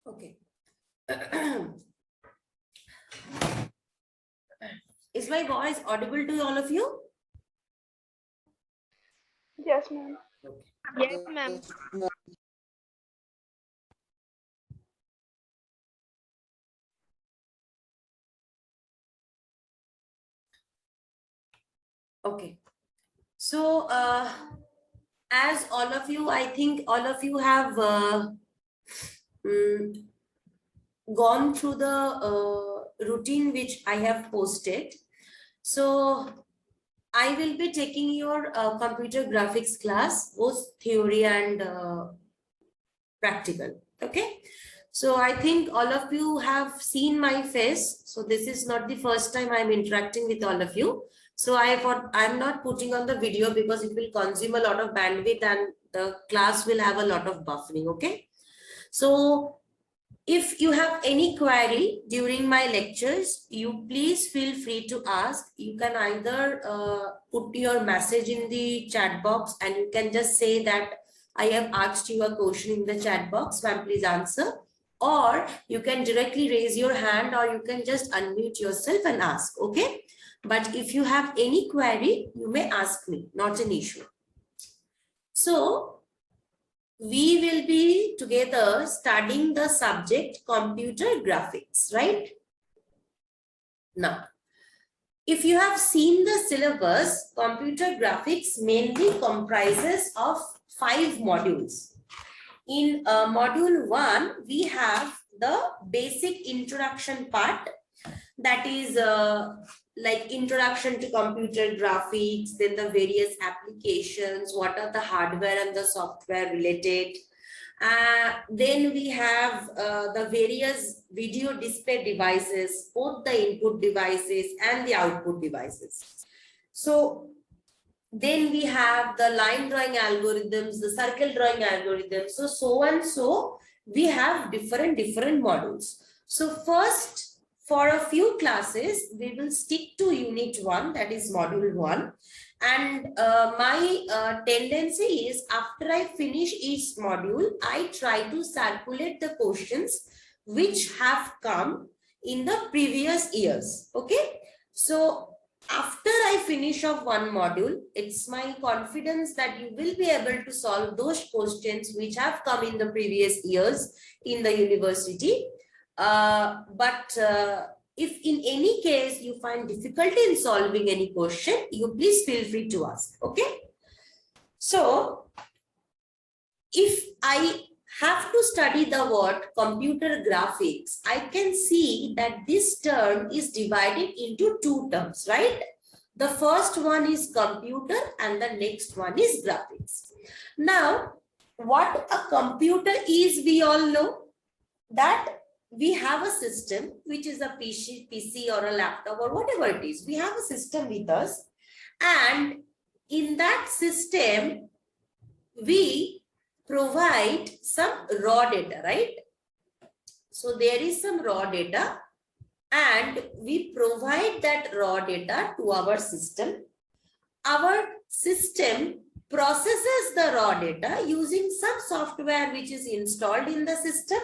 Okay. Is my voice audible to all of you? Yes, ma'am. Yes, ma'am. Okay. So, as all of you, I think all of you have mm, gone through the routine which I have posted. So, I will be taking your computer graphics class, both theory and practical. Okay. So I think all of you have seen my face. So this is not the first time I'm interacting with all of you. So I'm not putting on the video because it will consume a lot of bandwidth and the class will have a lot of buffering. Okay. So if you have any query during my lectures, you please feel free to ask. You can either put your message in the chat box and you can just say that I have asked you a question in the chat box, ma'am, please answer. Or you can directly raise your hand or you can just unmute yourself and ask, okay? But if you have any query, you may ask me, not an issue. So we will be together studying the subject computer graphics, right? Now, if you have seen the syllabus, computer graphics mainly comprises of 5 modules. In module 1, we have the basic introduction part, that is like introduction to computer graphics, then the various applications, what are the hardware and the software related. Then we have the various video display devices, both the input devices and the output devices. So then we have the line drawing algorithms, the circle drawing algorithms, so and so we have different modules. So first, for a few classes, we will stick to unit 1, that is module 1. And my tendency is after I finish each module, I try to circulate the questions which have come in the previous years. Okay. So after I finish off one module, it's my confidence that you will be able to solve those questions which have come in the previous years in the university. But if in any case you find difficulty in solving any question, you please feel free to ask. Okay. So if I have to study the word computer graphics, I can see that this term is divided into 2 terms, right? The first one is computer and the next one is graphics. Now, what a computer is, we all know that we have a system, which is a PC or a laptop or whatever it is. We have a system with us, and in that system, we provide some raw data, right? So there is some raw data and we provide that raw data to our system. Our system processes the raw data using some software which is installed in the system,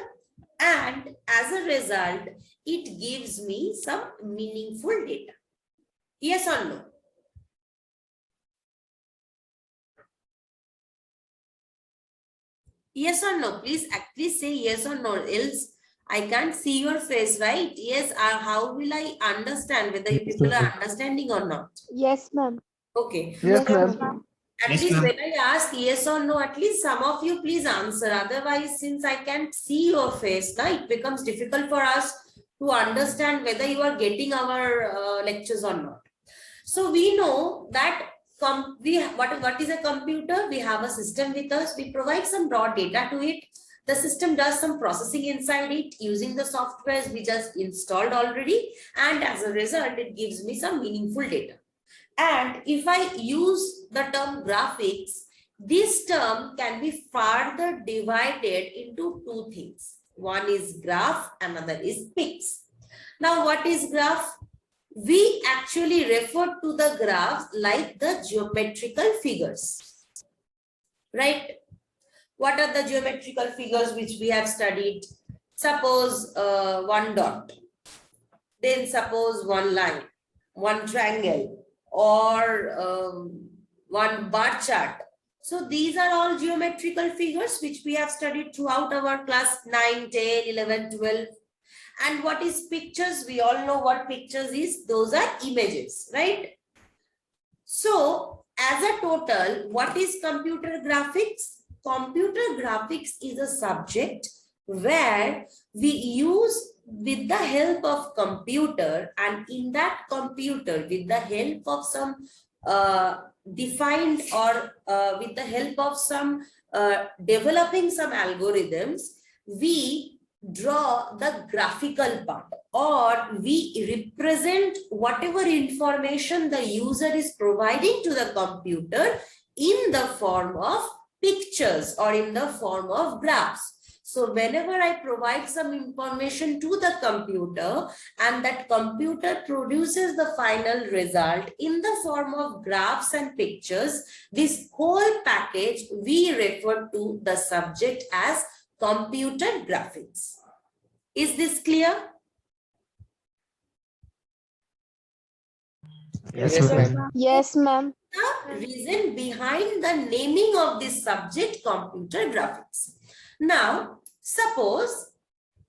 and as a result, it gives me some meaningful data. Yes or no? Yes or no? Please actually say yes or no, else I can't see your face, right? Yes, how will I understand whether you people are understanding or not? Yes, ma'am. Okay. Yes, ma'am. At least when I ask yes or no, at least some of you please answer. Otherwise, since I can't see your face, it becomes difficult for us to understand whether you are getting our lectures or not. So we know that what is a computer? We have a system with us. We provide some raw data to it. The system does some processing inside it using the softwares we just installed already. And as a result, it gives me some meaningful data. And if I use the term graphics, this term can be further divided into 2 things. One is graph, another is pics. Now, what is graph? We actually refer to the graphs like the geometrical figures, right? What are the geometrical figures which we have studied? Suppose one dot, then suppose one line, one triangle, or one bar chart. So these are all geometrical figures which we have studied throughout our class 9, 10, 11, 12. And what is pictures? We all know what pictures is. Those are images, right? So as a total, what is computer graphics? Computer graphics is a subject where we use with the help of computer, and in that computer with the help of some defined or with the help of some developing some algorithms, we draw the graphical part, or we represent whatever information the user is providing to the computer in the form of pictures or in the form of graphs. So whenever I provide some information to the computer and that computer produces the final result in the form of graphs and pictures, this whole package we refer to the subject as computer graphics. Is this clear? Yes, ma'am. Yes, ma'am. The reason behind the naming of this subject, computer graphics. Now, suppose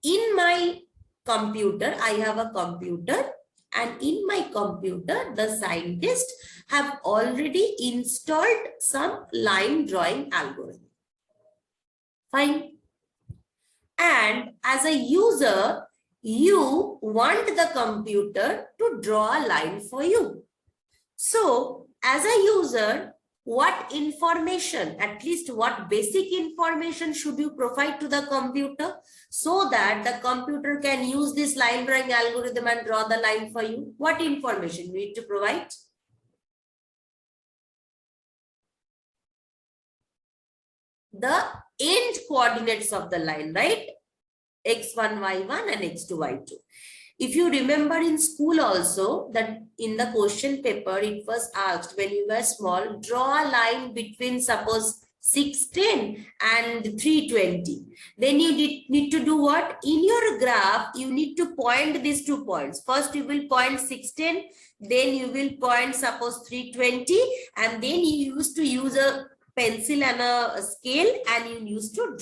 in my computer, I have a computer, and in my computer, the scientists have already installed some line drawing algorithm. Fine. And as a user, you want the computer to draw a line for you. So as a user, what information, at least what basic information should you provide to the computer so that the computer can use this line drawing algorithm and draw the line for you? What information you need to provide? The end coordinates of the line, right? X1, Y1 and X2, Y2. If you remember in school also that in the question paper, it was asked when you were small, draw a line between suppose 610 and 320. Then you need to do what? In your graph, you need to point these 2 points. First, you will point 610, then you will point suppose 320, and then you used to use a pencil and a scale, and you used to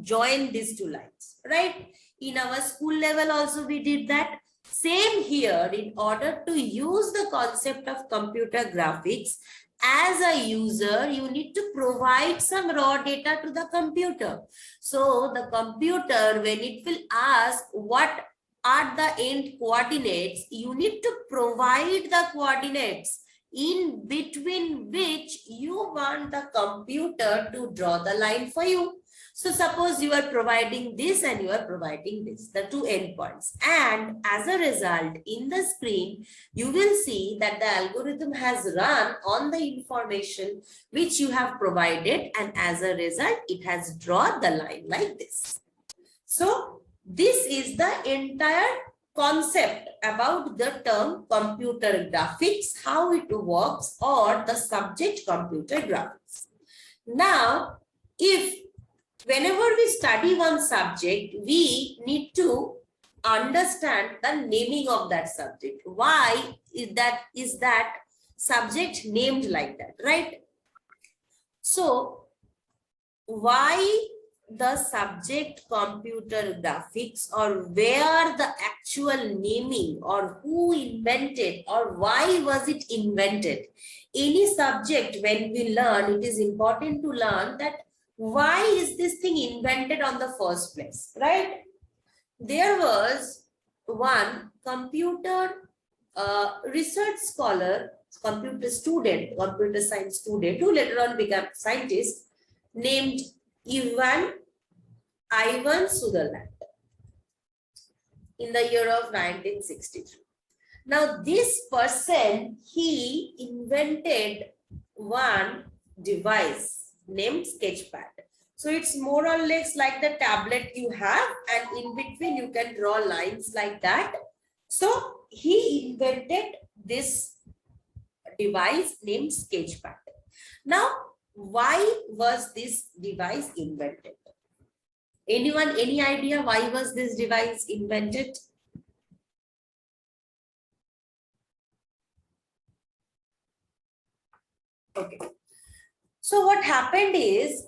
join these 2 lines, right? In our school level also we did that. Same here, in order to use the concept of computer graphics, as a user, you need to provide some raw data to the computer. So the computer, when it will ask what are the end coordinates, you need to provide the coordinates in between which you want the computer to draw the line for you. So suppose you are providing this and you are providing this, the 2 endpoints. And as a result, in the screen, you will see that the algorithm has run on the information which you have provided. And as a result, it has drawn the line like this. So this is the entire concept about the term computer graphics, how it works, or the subject computer graphics. Now, whenever we study one subject, we need to understand the naming of that subject. Why is that subject named like that, right? So, why the subject computer graphics, or where the actual naming, or who invented, or why was it invented? Any subject when we learn, it is important to learn that why is this thing invented on the first place, right? There was one computer research scholar, computer science student, who later on became scientist, named Ivan Sutherland in the year of 1963. Now this person, he invented one device named Sketchpad. So it's more or less like the tablet you have, and in between you can draw lines like that. So he invented this device named Sketchpad. Now, why was this device invented? Anyone, any idea why was this device invented? Okay. So what happened is,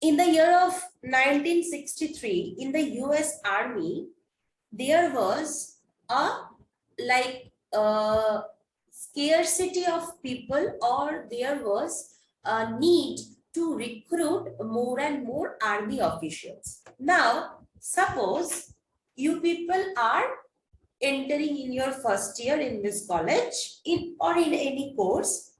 in the year of 1963, in the US Army, there was a like scarcity of people, or there was a need to recruit more and more army officials. Now, suppose you people are entering in your first year in this college or in any course.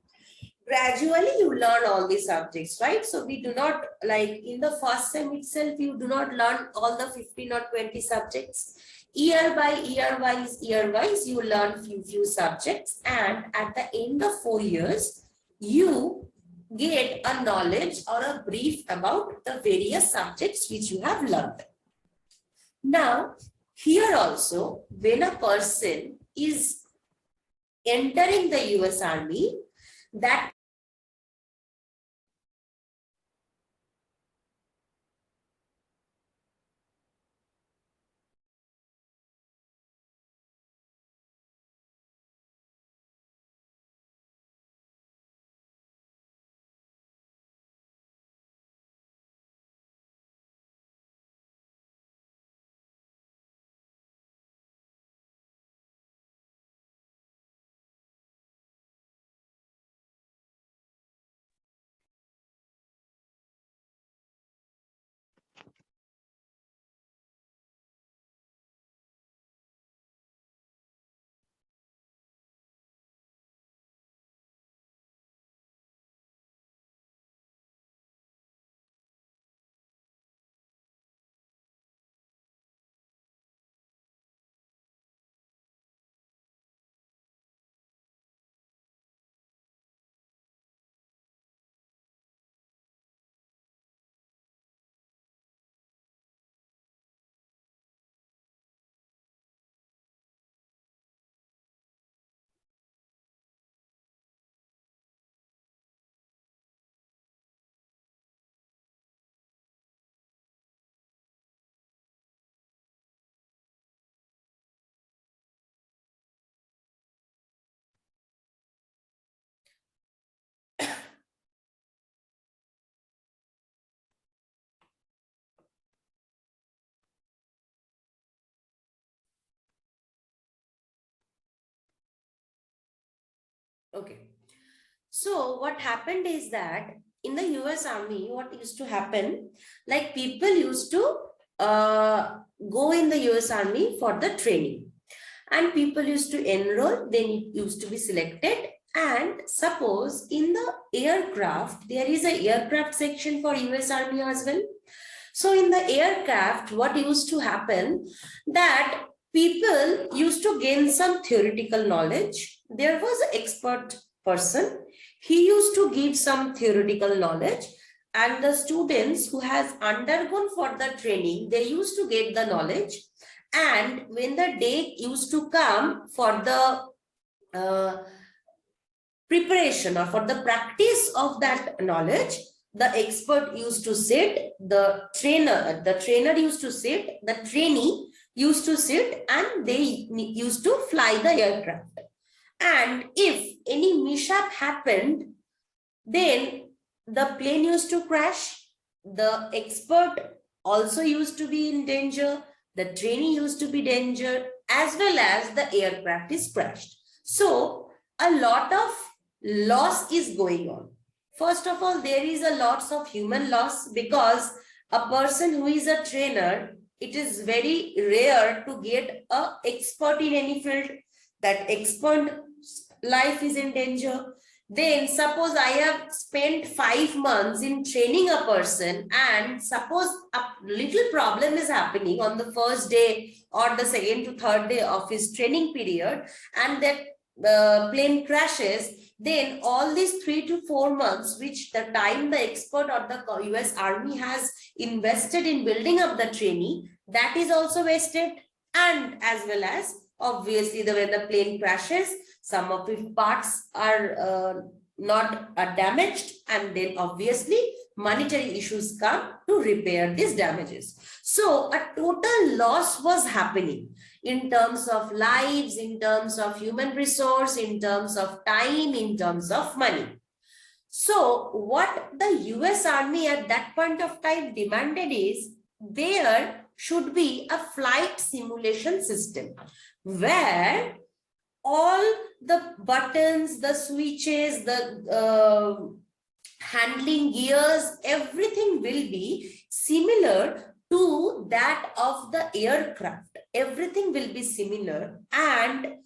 Gradually you learn all the subjects, right? So we do not, like in the first sem itself, you do not learn all the 15 or 20 subjects. Year by year wise, you learn few subjects, and at the end of 4 years, you get a knowledge or a brief about the various subjects which you have learned. Now, here also, when a person is entering the US Army, that okay. So what happened is that in the US Army, what used to happen, like people used to go in the US Army for the training, and people used to enroll, then it used to be selected. And suppose in the aircraft, there is a aircraft section for US Army as well. So in the aircraft, what used to happen, that people used to gain some theoretical knowledge. There was an expert person. He used to give some theoretical knowledge, and the students who has undergone for the training, they used to get the knowledge. And when the day used to come for the preparation or for the practice of that knowledge, the expert used to sit, the trainer used to sit, the trainee used to sit, and they used to fly the aircraft. And if any mishap happened, then the plane used to crash, the expert also used to be in danger, the trainee used to be in danger, as well as the aircraft is crashed. So a lot of loss is going on. First of all, there is a lots of human loss, because a person who is a trainer, it is very rare to get an expert in any field. That expert life is in danger. Then suppose I have spent 5 months in training a person, and suppose a little problem is happening on the first day or the second to third day of his training period, and that the plane crashes, then all these 3 to 4 months, which the time the expert or the US Army has invested in building up the trainee, that is also wasted. And as well as obviously when the plane crashes, some of its parts are not damaged, and then obviously monetary issues come to repair these damages. So a total loss was happening in terms of lives, in terms of human resource, in terms of time, in terms of money. So what the US Army at that point of time demanded is there should be a flight simulation system where all the buttons, the switches, the handling gears, everything will be similar to that of the aircraft. Everything will be similar, and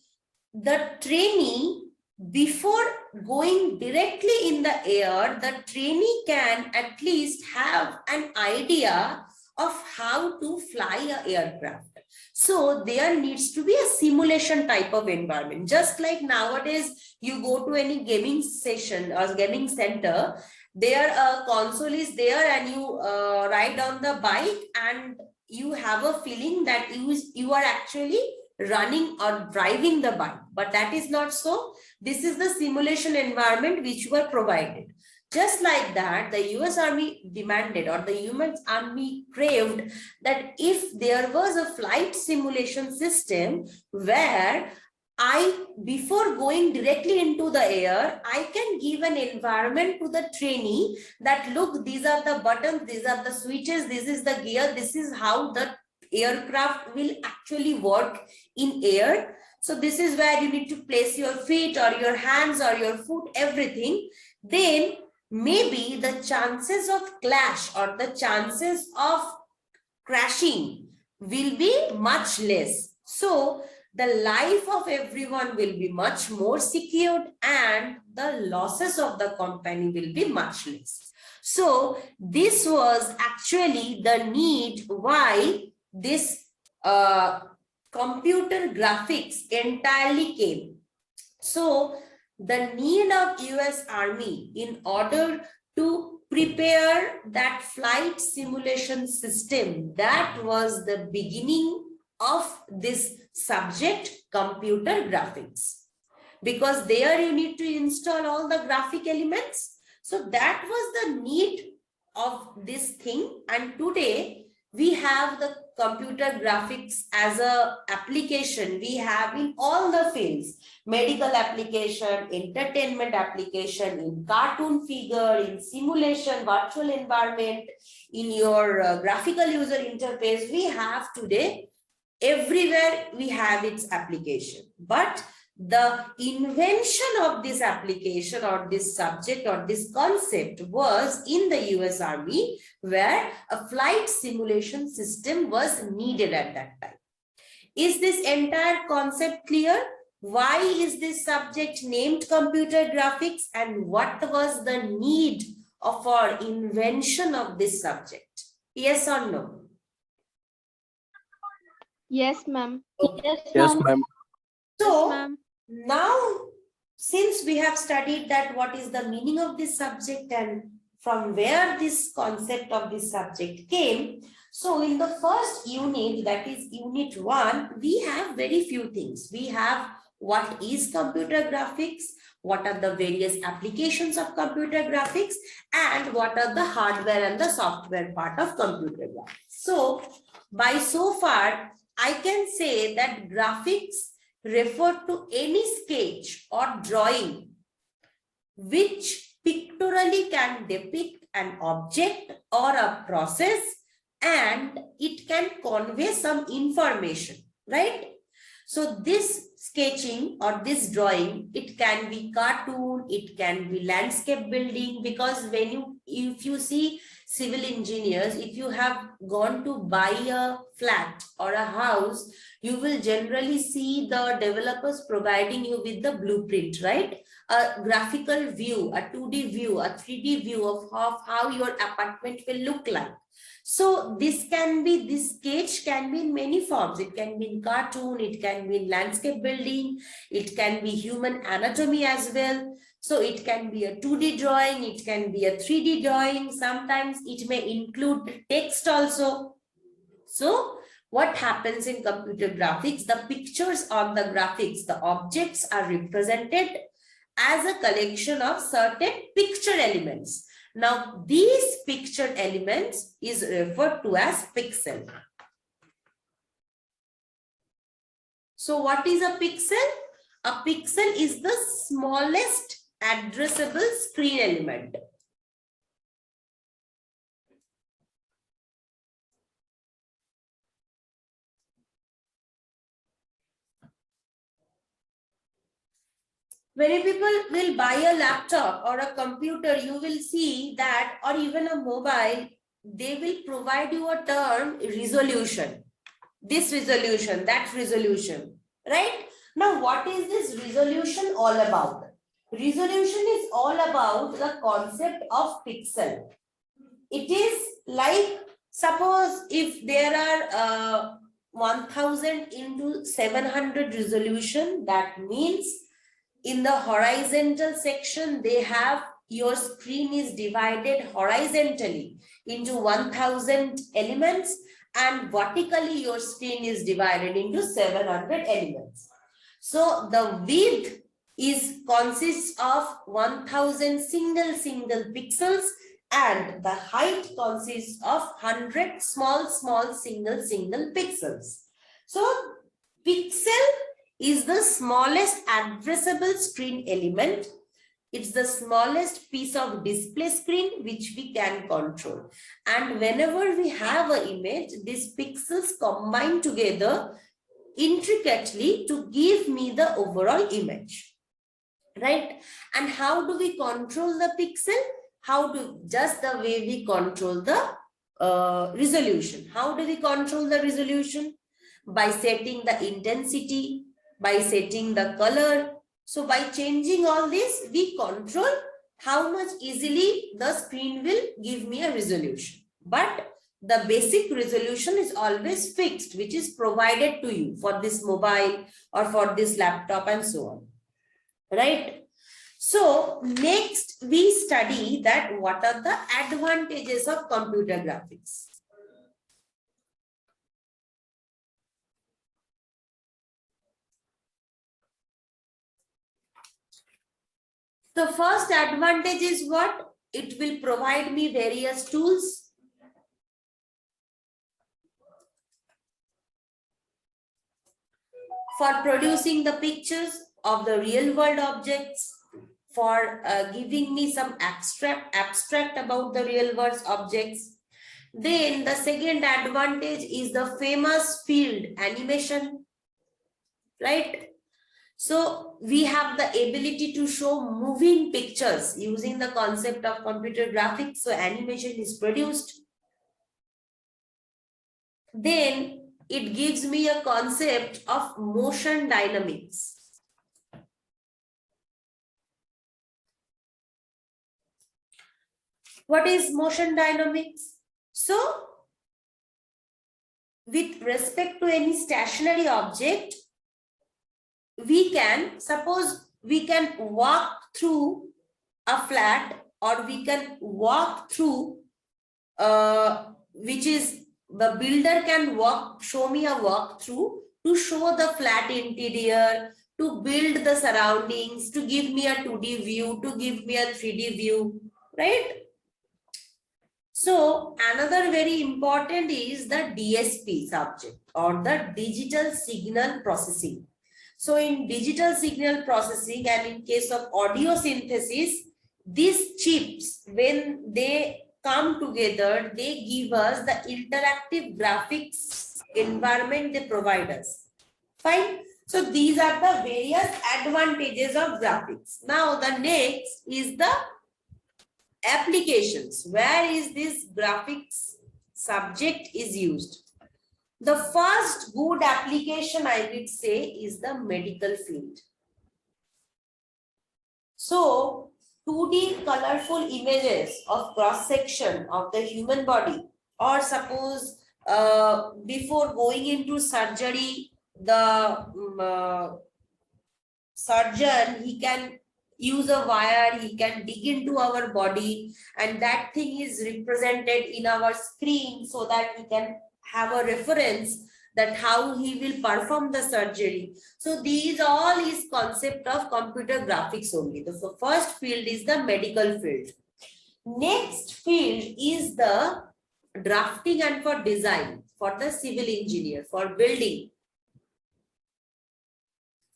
the trainee, before going directly in the air, the trainee can at least have an idea of how to fly an aircraft. So there needs to be a simulation type of environment. Just like nowadays, you go to any gaming session or gaming center, there a console is there and you ride on the bike and you have a feeling that you are actually running or driving the bike. But that is not so. This is the simulation environment which were provided. Just like that, the US Army demanded, or the US Army craved, that if there was a flight simulation system where before going directly into the air, I can give an environment to the trainee that, look, these are the buttons, these are the switches, this is the gear, this is how the aircraft will actually work in air. So this is where you need to place your feet or your hands or your foot, everything. Then maybe the chances of clash or the chances of crashing will be much less. So the life of everyone will be much more secured and the losses of the company will be much less. So this was actually the need why this computer graphics entirely came. So the need of US Army in order to prepare that flight simulation system, that was the beginning of this subject, computer graphics. Because there you need to install all the graphic elements. So that was the need of this thing. And today we have the computer graphics as a application we have in all the fields: medical application, entertainment application, in cartoon figure, in simulation, virtual environment, in your graphical user interface. We have today, everywhere we have its application. But the invention of this application or this subject or this concept was in the US Army, where a flight simulation system was needed at that time. Is this entire concept clear? Why is this subject named computer graphics, and what was the need of our invention of this subject? Yes or no? Yes, ma'am. Yes, ma'am. So now, since we have studied that what is the meaning of this subject and from where this concept of this subject came, so in the first unit, that is unit 1, we have very few things. We have what is computer graphics, what are the various applications of computer graphics, and what are the hardware and the software part of computer graphics. So by so far, I can say that graphics refer to any sketch or drawing which pictorially can depict an object or a process, and it can convey some information, right? So this sketching or this drawing, it can be cartoon, it can be landscape building, because if you see civil engineers, if you have gone to buy a flat or a house, you will generally see the developers providing you with the blueprint, right? A graphical view, a 2D view, a 3D view of how your apartment will look like. So this sketch can be in many forms. It can be in cartoon, it can be in landscape building, it can be human anatomy as well. So it can be a 2D drawing, it can be a 3D drawing. Sometimes it may include text also. So what happens in computer graphics? The pictures on the graphics, the objects are represented as a collection of certain picture elements. Now, these picture elements is referred to as pixel. So, what is a pixel? A pixel is the smallest addressable screen element. When people will buy a laptop or a computer, you will see that, or even a mobile, they will provide you a term resolution. This resolution, that resolution, right? Now, what is this resolution all about? Resolution is all about the concept of pixel. It is like, suppose if there are 1000 into 700 resolution, that means in the horizontal section, they have your screen is divided horizontally into 1000 elements, and vertically your screen is divided into 700 elements. So the width consists of 1000 single pixels, and the height consists of 100 small single pixels. So pixel is the smallest addressable screen element. It's the smallest piece of display screen which we can control. And whenever we have an image, these pixels combine together intricately to give me the overall image, right? And how do we control the pixel? Just the way we control the resolution. How do we control the resolution? By setting the intensity, by setting the color. So by changing all this, we control how much easily the screen will give me a resolution. But the basic resolution is always fixed, which is provided to you for this mobile or for this laptop and so on, right? So next we study that what are the advantages of computer graphics. The first advantage is what? It will provide me various tools. For producing the pictures of the real world objects, for giving me some abstract about the real world objects. Then the second advantage is the famous field animation, right? So we have the ability to show moving pictures using the concept of computer graphics. So animation is produced. Then it gives me a concept of motion dynamics. What is motion dynamics? So with respect to any stationary object, we can, suppose we can walk through a flat, or we can walk through, which is the builder can show me a walkthrough to show the flat interior, to build the surroundings, to give me a 2D view, to give me a 3D view, right? So another very important is the DSP subject, or the digital signal processing. So in digital signal processing and in case of audio synthesis, these chips, when they come together, they give us the interactive graphics environment they provide us. Fine. So these are the various advantages of graphics. Now the next is the applications. Where is this graphics subject is used? The first good application I would say is the medical field. So 2D colorful images of cross section of the human body, or suppose before going into surgery, the surgeon, he can use a wire, he can dig into our body, and that thing is represented in our screen so that we can have a reference that how he will perform the surgery. So these all is concept of computer graphics only. The first field is the medical field. Next field is the drafting and for design, for the civil engineer, for building.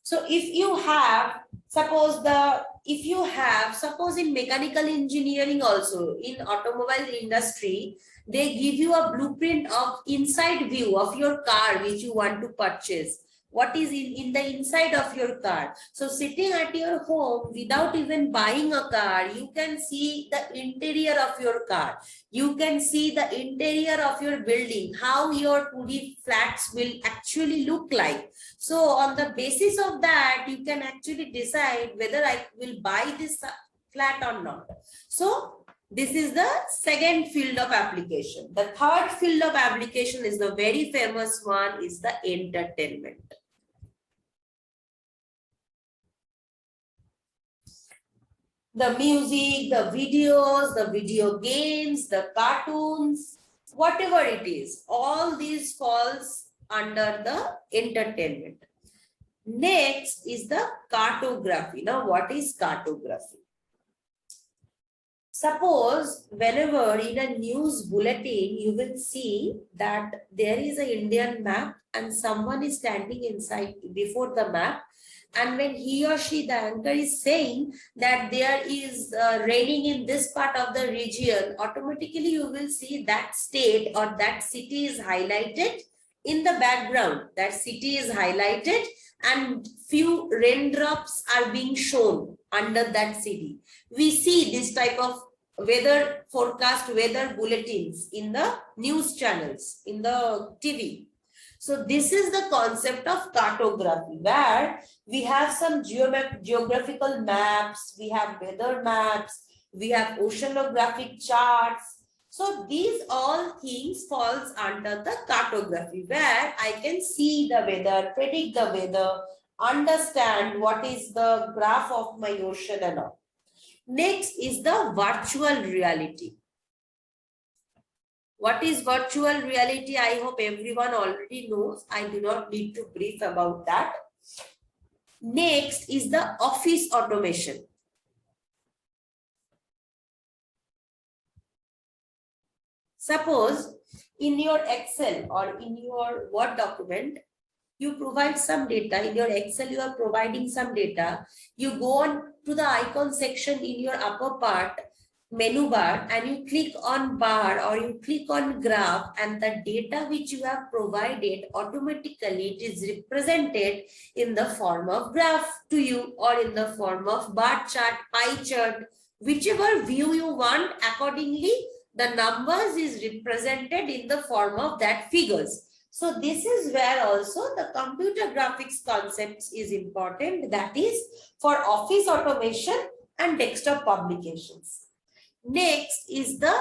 So if you have, suppose in mechanical engineering also, in automobile industry, they give you a blueprint of inside view of your car which you want to purchase. What is in the inside of your car? So sitting at your home without even buying a car, you can see the interior of your car. You can see the interior of your building, how your 2D flats will actually look like. So on the basis of that, you can actually decide whether I will buy this flat or not. So this is the second field of application. The third field of application is the very famous one, is the entertainment. The music, the videos, the video games, the cartoons, whatever it is, all these falls under the entertainment. Next is the cartography. Now, what is cartography? Suppose whenever in a news bulletin, you will see that there is an Indian map and someone is standing inside before the map. And when he or she, the anchor, is saying that there is raining in this part of the region, automatically you will see that state or that city is highlighted in the background. That city is highlighted and few raindrops are being shown under that city. We see this type of weather forecast, weather bulletins in the news channels, in the TV. So this is the concept of cartography, where we have some geographical maps, we have weather maps, we have oceanographic charts. So these all things falls under the cartography, where I can see the weather, predict the weather, understand what is the graph of my ocean and all. Next is the virtual reality. What is virtual reality? I hope everyone already knows. I do not need to brief about that. Next is the office automation. Suppose in your Excel or in your Word document, you provide some data. In your Excel, you are providing some data. You go on to the icon section in your upper part, menu bar, and you click on bar or you click on graph, and the data which you have provided, automatically it is represented in the form of graph to you or in the form of bar chart, pie chart, whichever view you want. Accordingly, the numbers is represented in the form of that figures. So this is where also the computer graphics concepts is important, that is for office automation and desktop publications. Next is the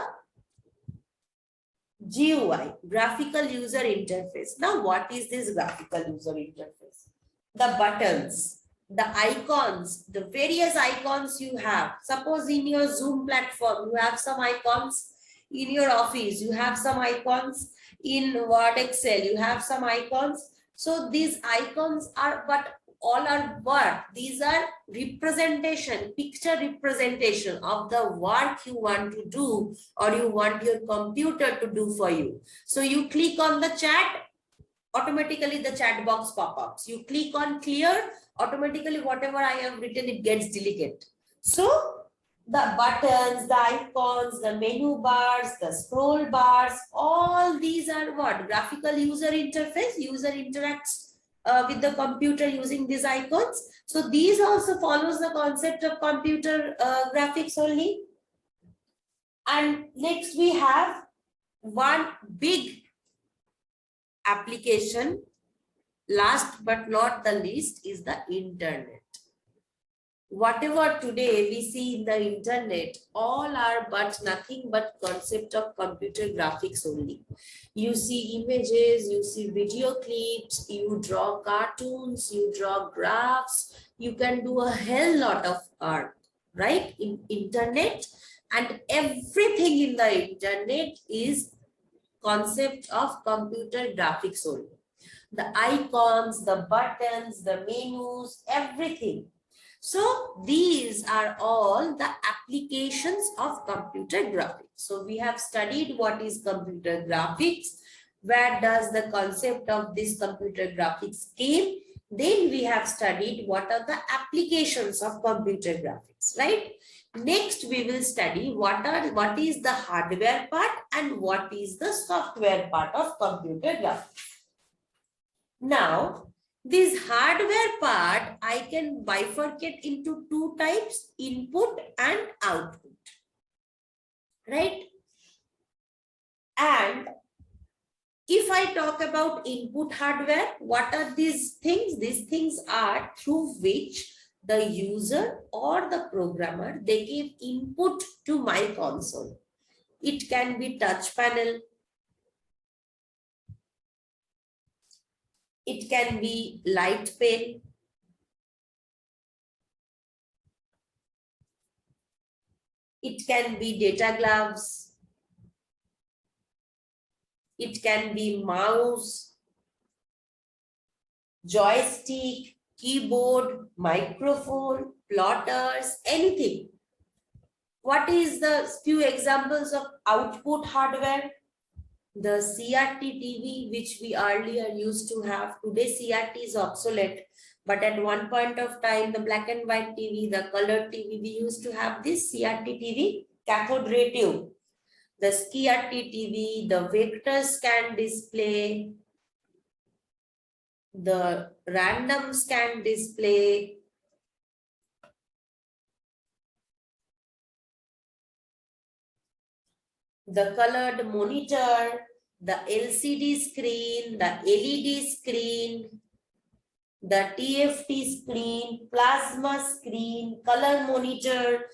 GUI, graphical user interface. Now, what is this graphical user interface? The buttons, the icons, the various icons you have. Suppose in your Zoom platform, you have some icons. In your office, you have some icons. In Word, Excel, you have some icons. So these icons are, but all are what? These are representation, picture representation of the work you want to do or you want your computer to do for you. So you click on the chat, automatically the chat box pop-ups. You click on clear, automatically whatever I have written, it gets deleted. So the buttons, the icons, the menu bars, the scroll bars, all these are what? Graphical user interface. User interacts with the computer using these icons. So these also follows the concept of computer graphics only. And next we have one big application, last but not the least, is the internet. Whatever today we see in the internet, all are but nothing but concept of computer graphics only. You see images, you see video clips, you draw cartoons, you draw graphs, you can do a hell lot of art, right? In internet, and everything in the internet is concept of computer graphics only. the icons, the buttons, the menus, everything. So these are all the applications of computer graphics. So we have studied what is computer graphics, where does the concept of this computer graphics came. Then we have studied what are the applications of computer graphics, right? Next, we will study what is the hardware part and what is the software part of computer graphics. Now, this hardware part, I can bifurcate into two types, input and output, right? And if I talk about input hardware, what are these things? These things are through which the user or the programmer, they give input to my console. It can be touch panel. It can be light pen. It can be data gloves. It can be mouse, joystick, keyboard, microphone, plotters, anything. What is the few examples of output hardware? The CRT TV, which we earlier used to have. Today CRT is obsolete, but at one point of time, the black and white TV, the color TV, we used to have this CRT TV, cathode ray tube. The CRT TV, the vector scan display, the random scan display, the colored monitor, the LCD screen, the LED screen, the TFT screen, plasma screen, color monitor,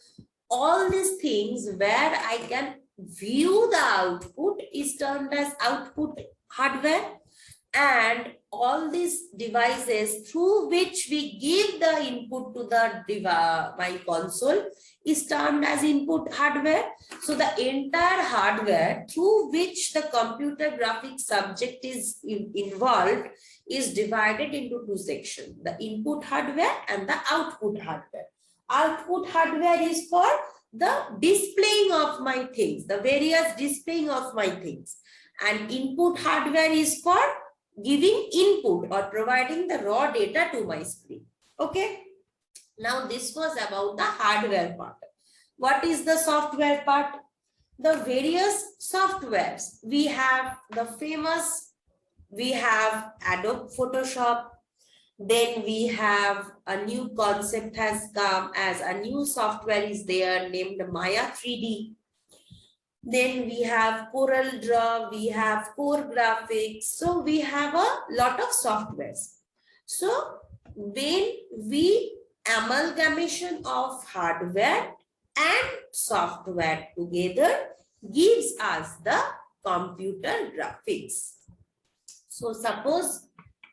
all these things where I can view the output is termed as output hardware. And all these devices through which we give the input to the my console is termed as input hardware. So the entire hardware through which the computer graphics subject is involved is divided into two sections, the input hardware and the output hardware. Output hardware is for the displaying of my things, the various displaying of my things, and input hardware is for giving input or providing the raw data to my screen. Okay. Now this was about the hardware part. What is the software part? The various softwares. We have the famous, we have Adobe Photoshop. Then we have a new concept has come as a new software is there named Maya 3D. Then we have Corel Draw, we have Core Graphics. So we have a lot of softwares. So when we amalgamation of hardware and software together gives us the computer graphics. So suppose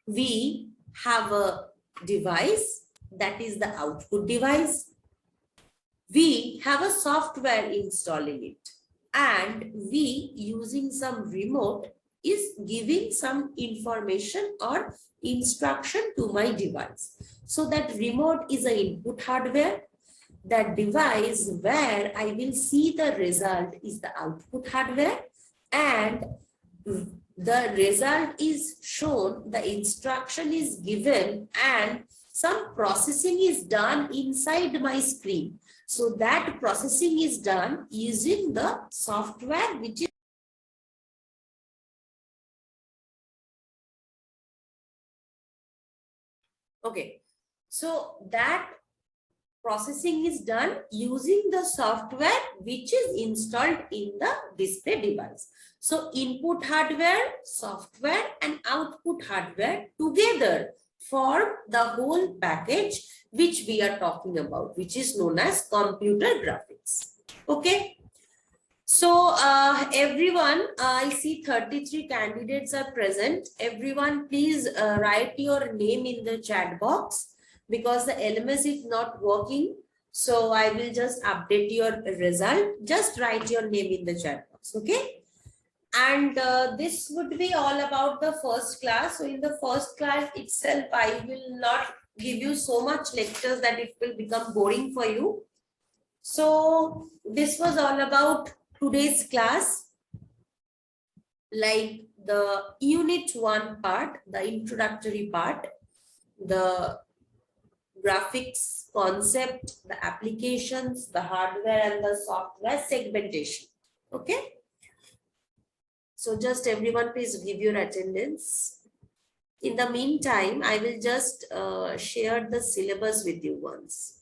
we have a device that is the output device. We have a software installing it. And we using some remote is giving some information or instruction to my device. So that remote is an input hardware. That device where I will see the result is the output hardware, and the result is shown, the instruction is given, and some processing is done inside my screen. So that processing is done using the software which is okay. So that processing is done using the software which is installed in the display device. So input hardware, software and output hardware together form the whole package which we are talking about, which is known as computer graphics. Okay. So everyone, I see 33 candidates are present. Everyone, please write your name in the chat box because the LMS is not working. So I will just update your result. Just write your name in the chat box. Okay. And this would be all about the first class. So in the first class itself, I will not give you so much lectures that it will become boring for you. So this was all about today's class, like the unit 1 part, the introductory part, the graphics concept, the applications, the hardware and the software segmentation. Okay. So just everyone please give your attendance. In the meantime, I will just share the syllabus with you once.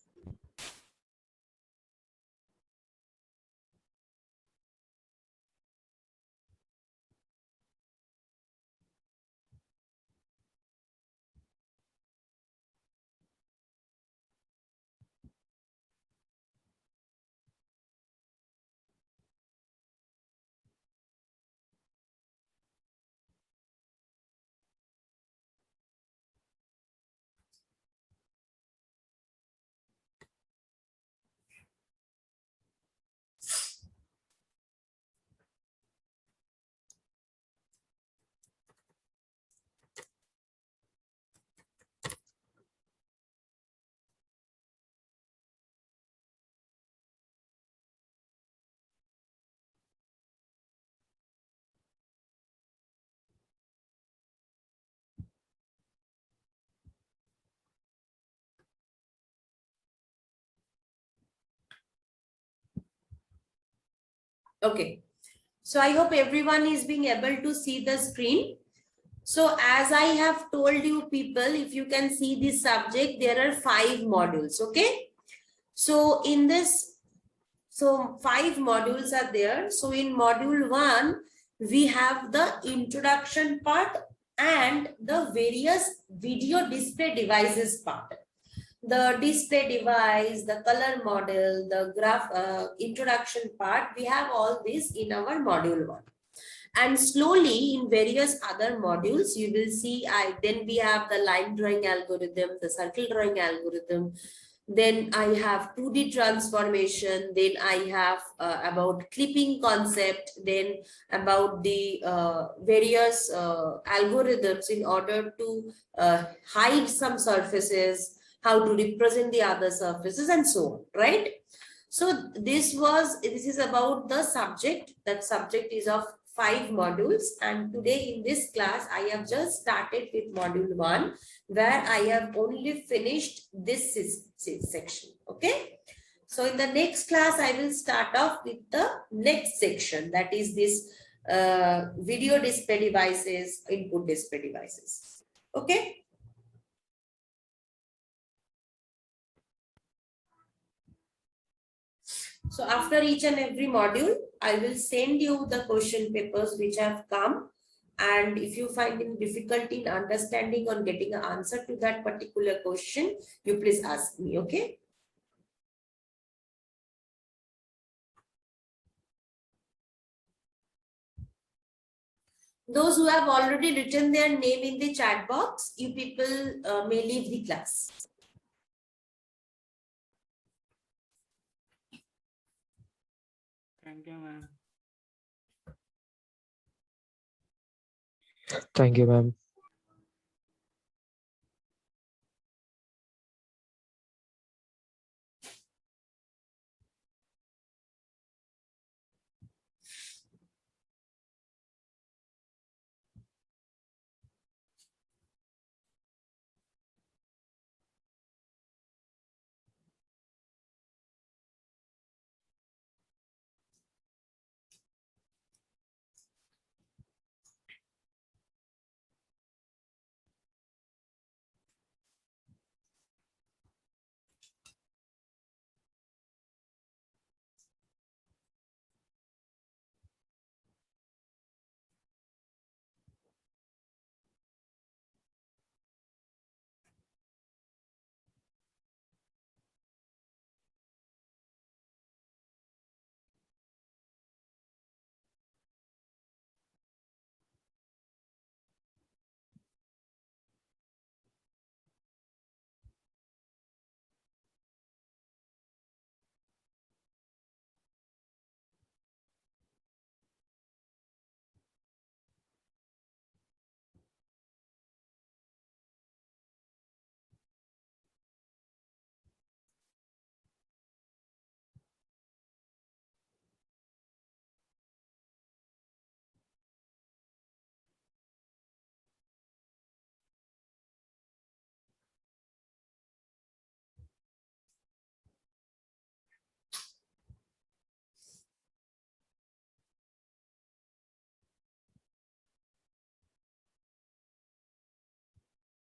Okay. So I hope everyone is being able to see the screen. So as I have told you people, if you can see this subject, there are 5 modules. Okay. So in this, so 5 modules are there. So in module 1, we have the introduction part and the various video display devices part. The display device, the color model, the graph introduction part, we have all this in our module 1. And slowly in various other modules, you will see, then we have the line drawing algorithm, the circle drawing algorithm, then I have 2D transformation, then I have about clipping concept, then about the various algorithms in order to hide some surfaces, how to represent the other surfaces and so on, right? So this is about the subject. That subject is of 5 modules, and today in this class I have just started with module 1, where I have only finished this section. Okay. So in the next class I will start off with the next section, that is this video display devices, input display devices. Okay. So after each and every module, I will send you the question papers which have come. And if you find any difficulty in understanding or getting an answer to that particular question, you please ask me, okay? Those who have already written their name in the chat box, you people may leave the class. Thank you, ma'am. Thank you, ma'am.